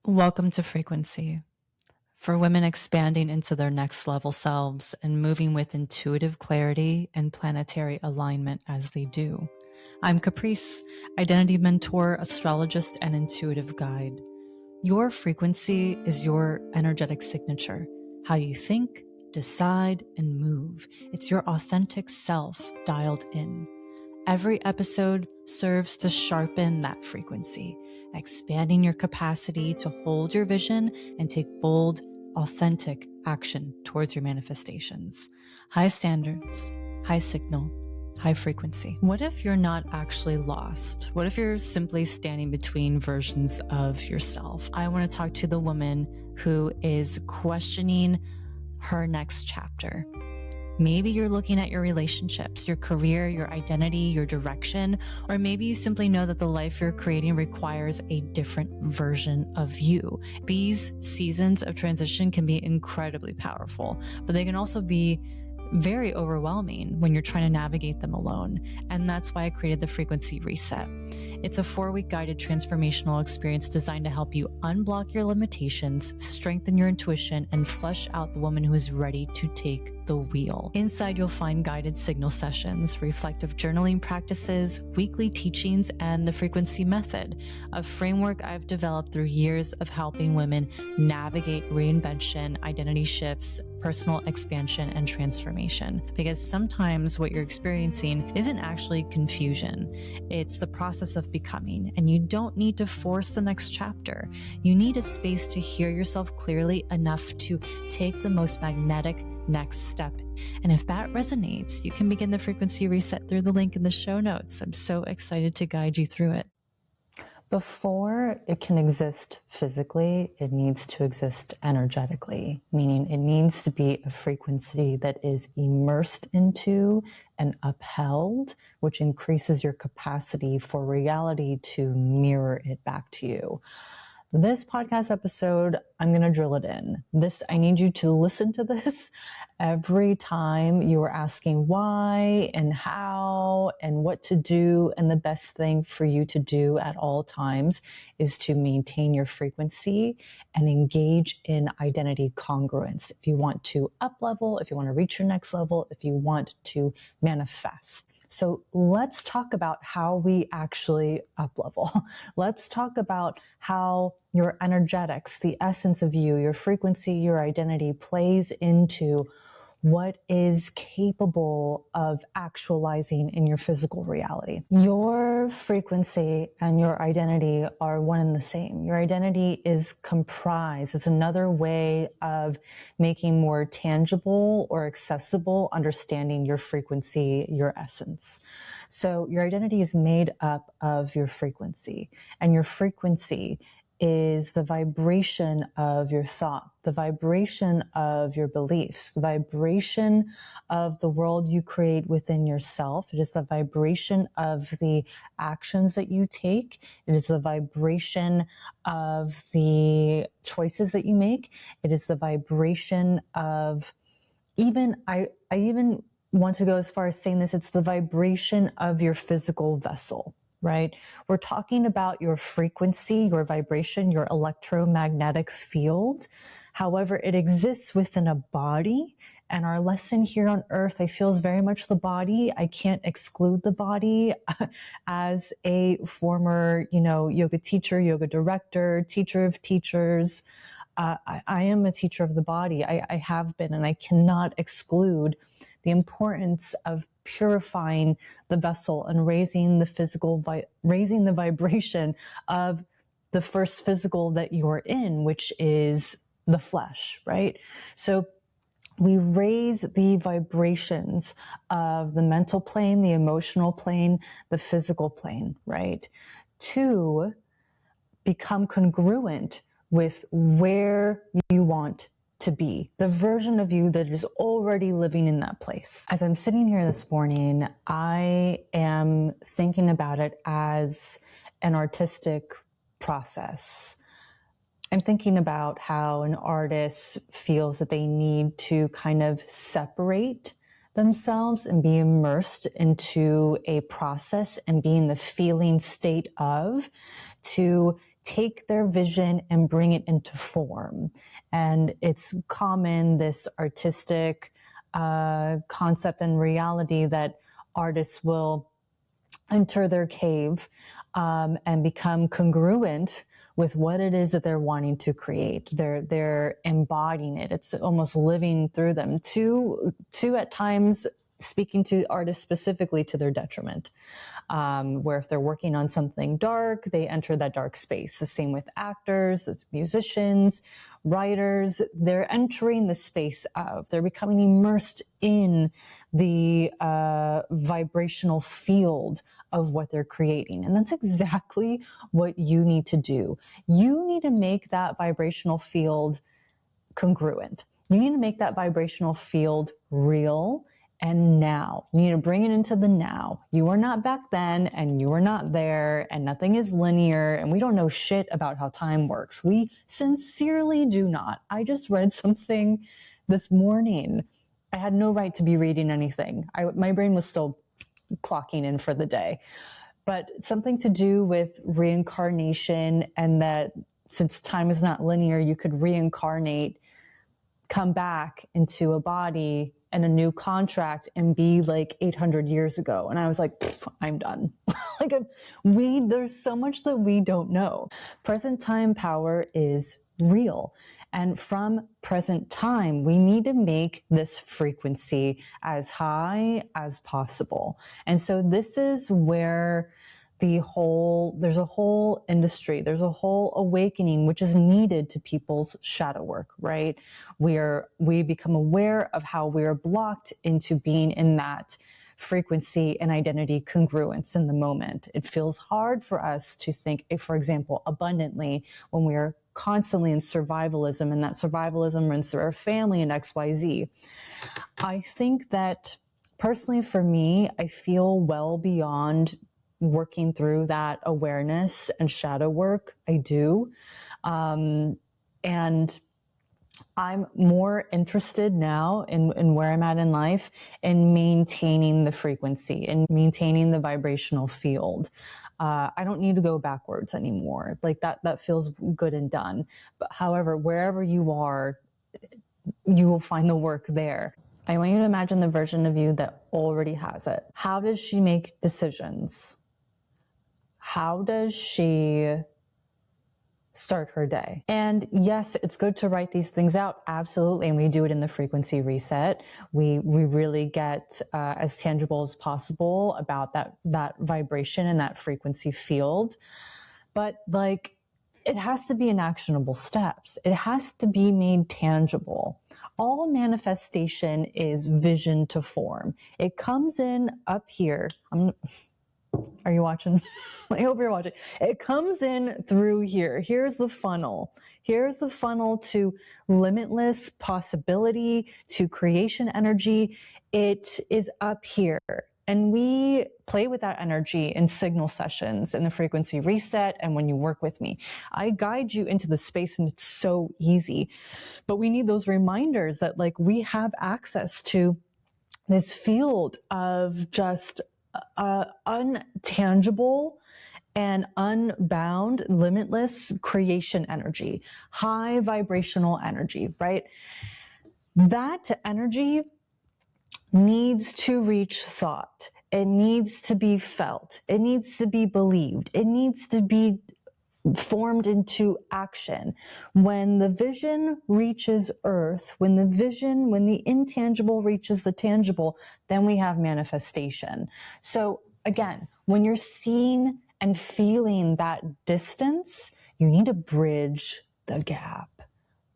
Welcome to Frequency, for women expanding into their next level selves and moving with intuitive clarity and planetary alignment as they do. I'm Caprice, identity mentor, astrologist, and intuitive guide. Your frequency is your energetic signature, how you think, decide, and move. It's your authentic self dialed in. Every episode serves to sharpen that frequency, expanding your capacity to hold your vision and take bold, authentic action towards your manifestations. High standards, high signal, high frequency. What if you're not actually lost? What if you're simply standing between versions of yourself? I want to talk to the woman who is questioning her next chapter. Maybe you're looking at your relationships, your career, your identity, your direction, or maybe you simply know that the life you're creating requires a different version of you. These seasons of transition can be incredibly powerful, but they can also be very overwhelming when you're trying to navigate them alone. And that's why I created the Frequency Reset. It's a 4-week guided transformational experience designed to help you unblock your limitations, strengthen your intuition, and flesh out the woman who is ready to take the wheel. Inside, you'll find guided signal sessions, reflective journaling practices, weekly teachings, and the Frequency Method, a framework I've developed through years of helping women navigate reinvention, identity shifts, personal expansion, and transformation. Because sometimes what you're experiencing isn't actually confusion. It's the process of becoming, and you don't need to force the next chapter. You need a space to hear yourself clearly enough to take the most magnetic next step. And if that resonates, you can begin the Frequency Reset through the link in the show notes. I'm so excited to guide you through it. Before it can exist physically, it needs to exist energetically, meaning it needs to be a frequency that is immersed into and upheld, which increases your capacity for reality to mirror it back to you. This podcast episode, I'm going to drill it in. I need you to listen to this every time you are asking why and how and what to do. And the best thing for you to do at all times is to maintain your frequency and engage in identity congruence. If you want to up level, if you want to reach your next level, if you want to manifest. So let's talk about how we actually up level. Let's talk about how your energetics, the essence of you, your frequency, your identity plays into what is capable of actualizing in your physical reality. Your frequency and your identity are one and the same. Your identity is comprised. It's another way of making more tangible or accessible understanding your frequency, your essence. So your identity is made up of your frequency, and your frequency is the vibration of your thought, the vibration of your beliefs, the vibration of the world you create within yourself. It is the vibration of the actions that you take. It is the vibration of the choices that you make. It is the vibration of I even want to go as far as saying this, it's the vibration of your physical vessel. Right? We're talking about your frequency, your vibration, your electromagnetic field. However, it exists within a body, and our lesson here on earth, I feel, is very much the body. I can't exclude the body. As a former, yoga teacher, yoga director, teacher of teachers, I am a teacher of the body. I have been, and I cannot exclude the importance of purifying the vessel and raising the vibration of the first physical that you're in, which is the flesh, right? So we raise the vibrations of the mental plane, the emotional plane, the physical plane, right? To become congruent with where you want to be, the version of you that is already living in that place. As I'm sitting here this morning, I am thinking about it as an artistic process. I'm thinking about how an artist feels that they need to kind of separate themselves and be immersed into a process and be in the feeling state of to take their vision and bring it into form. And it's common, this artistic concept and reality, that artists will enter their cave and become congruent with what it is that they're wanting to create. They're embodying it. It's almost living through them, to at times speaking to artists specifically to their detriment. Where if they're working on something dark, they enter that dark space. The same with actors, as musicians, writers, they're entering the space of, they're becoming immersed in the vibrational field of what they're creating. And that's exactly what you need to do. You need to make that vibrational field congruent. You need to make that vibrational field real and now. You need to bring it into the now. You are not back then, and you are not there, and nothing is linear, and we don't know shit about how time works. We sincerely do not. I just read something this morning. I had no right to be reading anything. My brain was still clocking in for the day. But something to do with reincarnation, and that since time is not linear, you could reincarnate, come back into a body and a new contract and be like 800 years ago. And I was like, I'm done. There's so much that we don't know. Present time power is real. And from present time, we need to make this frequency as high as possible. And so this is where there's a whole industry, there's a whole awakening which is needed to people's shadow work, right? We become aware of how we are blocked into being in that frequency and identity congruence in the moment. It feels hard for us to think, for example, abundantly when we are constantly in survivalism, and that survivalism runs through our family and XYZ. I think that personally for me, I feel well beyond working through that awareness and shadow work. I do. And I'm more interested now in where I'm at in life in maintaining the frequency and maintaining the vibrational field. I don't need to go backwards anymore. Like that feels good and done. But however, wherever you are, you will find the work there. I want you to imagine the version of you that already has it. How does she make decisions? How does she start her day? And yes, it's good to write these things out. Absolutely. And we do it in the frequency reset. We really get as tangible as possible about that vibration and that frequency field. But it has to be in actionable steps. It has to be made tangible. All manifestation is vision to form. It comes in up here. Are you watching? I hope you're watching. It comes in through here. Here's the funnel. Here's the funnel to limitless possibility, to creation energy. It is up here. And we play with that energy in signal sessions, in the frequency reset, and when you work with me. I guide you into the space, and it's so easy. But we need those reminders that we have access to this field of just untangible and unbound, limitless creation energy, high vibrational energy, right? That energy needs to reach thought. It needs to be felt. It needs to be believed. It needs to be formed into action. When the vision reaches earth, when the intangible reaches the tangible, then we have manifestation. So again, when you're seeing and feeling that distance, you need to bridge the gap.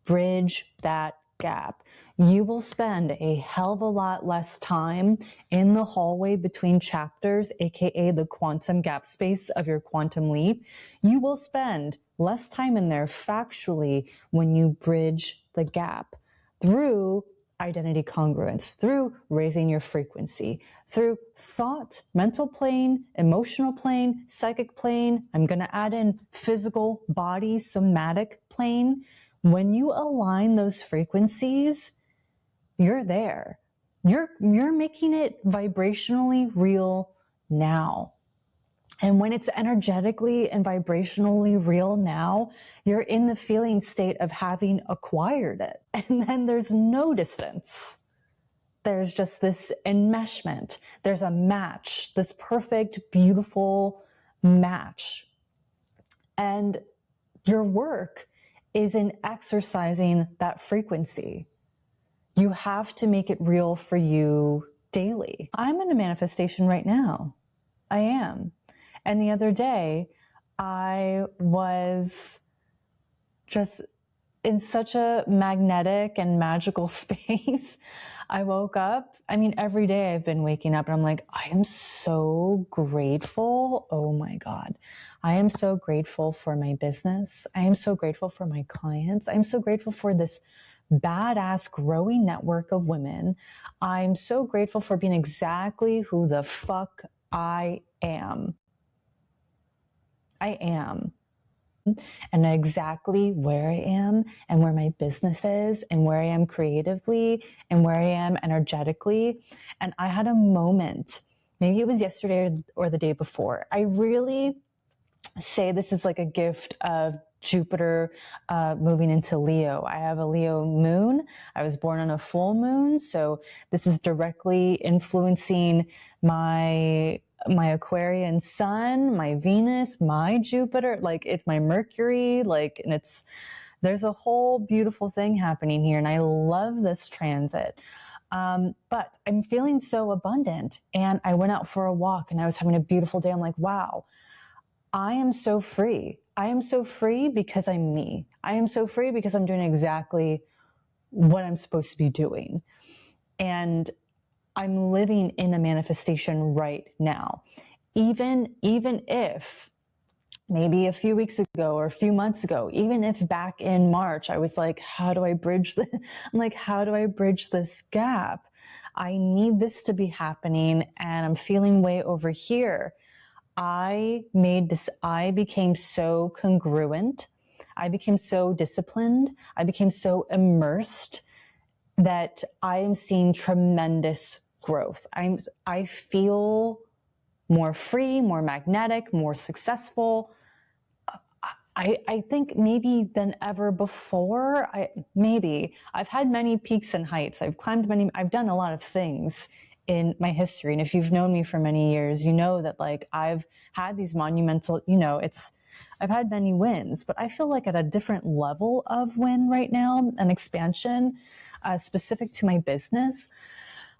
Bridge that gap. You will spend a hell of a lot less time in the hallway between chapters, aka the quantum gap space of your quantum leap. You will spend less time in there factually when you bridge the gap through identity congruence, through raising your frequency, through thought, mental plane, emotional plane, psychic plane. I'm going to add in physical body, somatic plane. When you align those frequencies, you're there. You're making it vibrationally real now. And when it's energetically and vibrationally real now, you're in the feeling state of having acquired it. And then there's no distance. There's just this enmeshment. There's a match, this perfect, beautiful match. And your work is in exercising that frequency. You have to make it real for you daily. I'm in a manifestation right now. I am. And the other day, I was just in such a magnetic and magical space. I woke up. I mean, every day I've been waking up and I'm like, I am so grateful. Oh my God. I am so grateful for my business. I am so grateful for my clients. I'm so grateful for this badass growing network of women. I'm so grateful for being exactly who the fuck I am. I am. And exactly where I am and where my business is and where I am creatively and where I am energetically. And I had a moment, maybe it was yesterday or the day before. I really say this is like a gift of Jupiter moving into Leo. I have a Leo moon. I was born on a full moon. So this is directly influencing my Aquarian sun, my Venus, my Jupiter, like it's my Mercury, like, and there's a whole beautiful thing happening here. And I love this transit. But I'm feeling so abundant, and I went out for a walk and I was having a beautiful day. I'm like, wow, I am so free. I am so free because I'm me. I am so free because I'm doing exactly what I'm supposed to be doing. And I'm living in a manifestation right now. Even if maybe a few weeks ago or a few months ago, even if back in March, I was like, how do I bridge this? I'm like, how do I bridge this gap? I need this to be happening and I'm feeling way over here. I became so congruent. I became so disciplined. I became so immersed that I am seeing tremendous growth. I feel more free, more magnetic, more successful. I think maybe than ever before. I've had many peaks and heights. I've done a lot of things in my history. And if you've known me for many years, you know that like I've had these monumental, I've had many wins, but I feel like at a different level of win right now, an expansion specific to my business.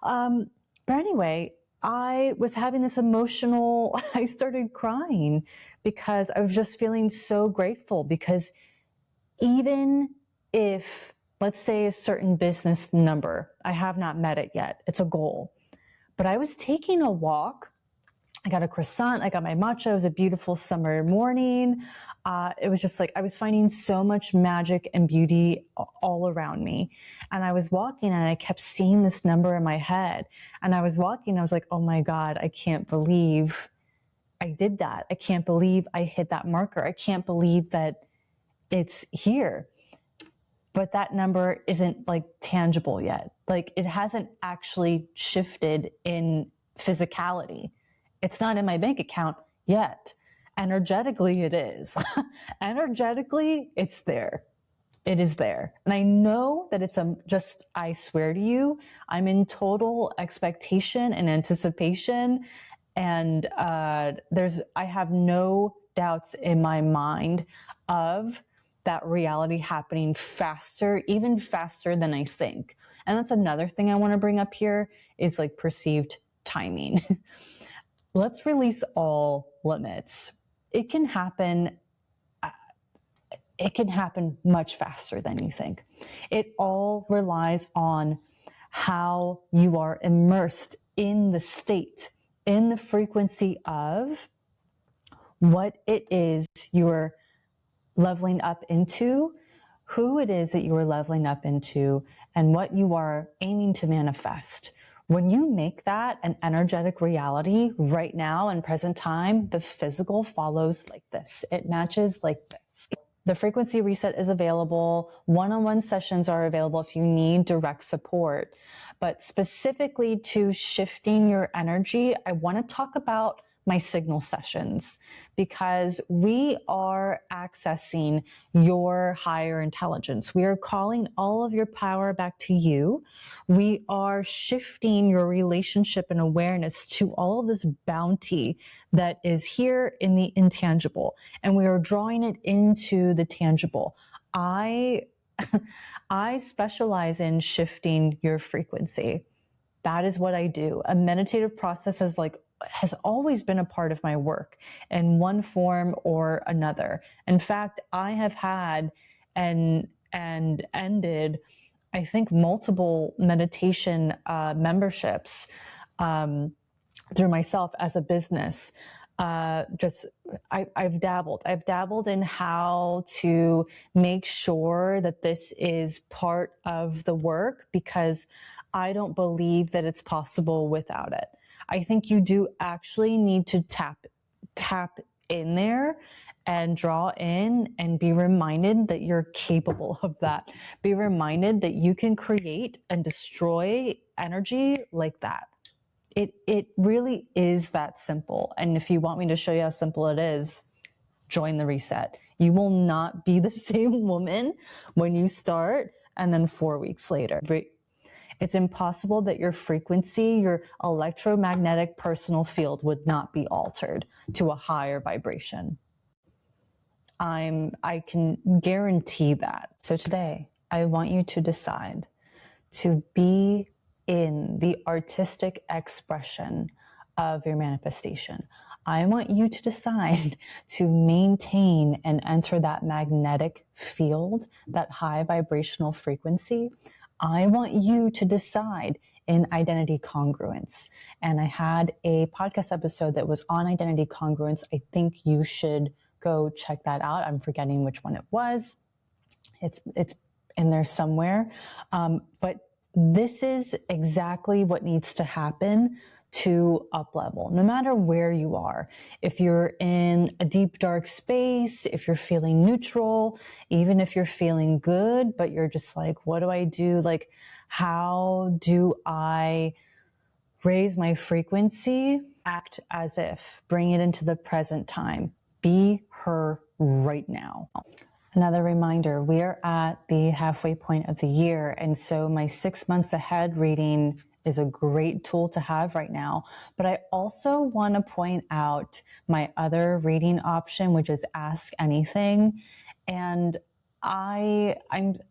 But anyway, I was having this I started crying because I was just feeling so grateful, because even if, let's say, a certain business number, I have not met it yet, it's a goal, but I was taking a walk. I got a croissant. I got my matcha. It was a beautiful summer morning. It was just like, I was finding so much magic and beauty all around me. And I was walking and I kept seeing this number in my head. And I was walking, I was like, oh my God, I can't believe I did that. I can't believe I hit that marker. I can't believe that it's here. But that number isn't like tangible yet. Like it hasn't actually shifted in physicality. It's not in my bank account yet. Energetically, it is. Energetically, it's there. It is there. And I know that it's I swear to you, I'm in total expectation and anticipation. And I have no doubts in my mind of that reality happening faster, even faster than I think. And that's another thing I want to bring up here is like perceived timing. Let's release all limits. It can happen much faster than you think. It all relies on how you are immersed in the state, in the frequency of what it is you're leveling up into, who it is that you are leveling up into, and what you are aiming to manifest. When you make that an energetic reality right now in present time, the physical follows like this. It matches like this. The frequency reset is available. One-on-one sessions are available if you need direct support. But specifically to shifting your energy, I want to talk about my signal sessions, because we are accessing your higher intelligence. We are calling all of your power back to you. We are shifting your relationship and awareness to all of this bounty that is here in the intangible, and we are drawing it into the tangible. I specialize in shifting your frequency. That is what I do. A meditative process has always been a part of my work in one form or another. In fact, I have had and ended, I think, multiple meditation memberships through myself as a business. I've dabbled in how to make sure that this is part of the work, because I don't believe that it's possible without it. I think you do actually need to tap in there and draw in and be reminded that you're capable of that. Be reminded that you can create and destroy energy like that. It really is that simple. And if you want me to show you how simple it is, join the reset. You will not be the same woman when you start and then 4 weeks later. It's impossible that your frequency, your electromagnetic personal field would not be altered to a higher vibration. I can guarantee that. So today, I want you to decide to be in the artistic expression of your manifestation. I want you to decide to maintain and enter that magnetic field, that high vibrational frequency. I want you to decide in identity congruence. And I had a podcast episode that was on identity congruence. I think you should go check that out. I'm forgetting which one it was. It's in there somewhere. But this is exactly what needs to happen to up level, no matter where you are. If you're in a deep, dark space, if you're feeling neutral, even if you're feeling good, but you're just like, what do I do? Like, how do I raise my frequency? Act as if, bring it into the present time. Be her right now. Another reminder, we are at the halfway point of the year. And so my 6 months ahead reading is a great tool to have right now. But I also want to point out my other reading option, which is Ask Anything. And I'm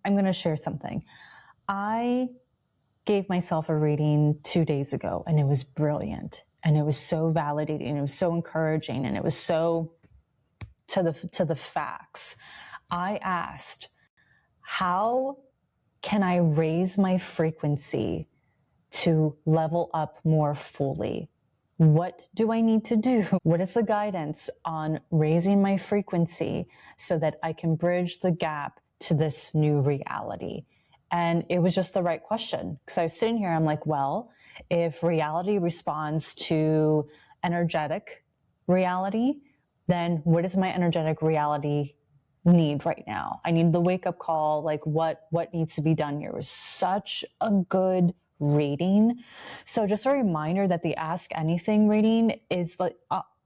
going to share something. I gave myself a reading 2 days ago, and it was brilliant. And it was so validating. And it was so encouraging. And it was so to the facts. I asked, how can I raise my frequency to level up more fully? What do I need to do? What is the guidance on raising my frequency so that I can bridge the gap to this new reality? And it was just the right question, because I was sitting here, I'm like, well, if reality responds to energetic reality, then what does my energetic reality need right now? I need the wake-up call, like what needs to be done here. It was such a good reading. So just a reminder that the Ask Anything reading is like,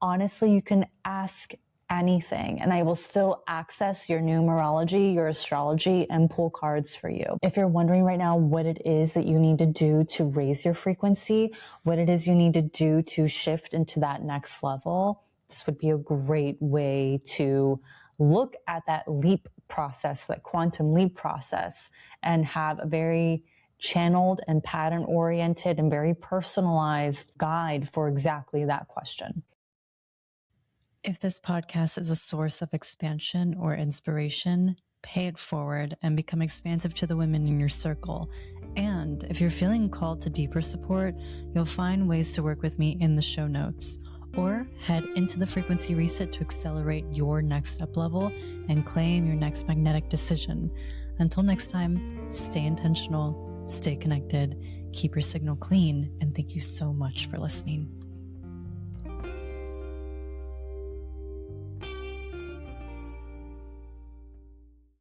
honestly, you can ask anything and I will still access your numerology, your astrology, and pull cards for you. If you're wondering right now what it is that you need to do to raise your frequency, what it is you need to do to shift into that next level, this would be a great way to look at that leap process, that quantum leap process, and have a very channeled and pattern oriented and very personalized guide for exactly that question. If this podcast is a source of expansion or inspiration, pay it forward and become expansive to the women in your circle. And if you're feeling called to deeper support, you'll find ways to work with me in the show notes. Or head into the frequency reset to accelerate your next up level and claim your next magnetic decision. Until next time, stay intentional, stay connected, keep your signal clean, and thank you so much for listening.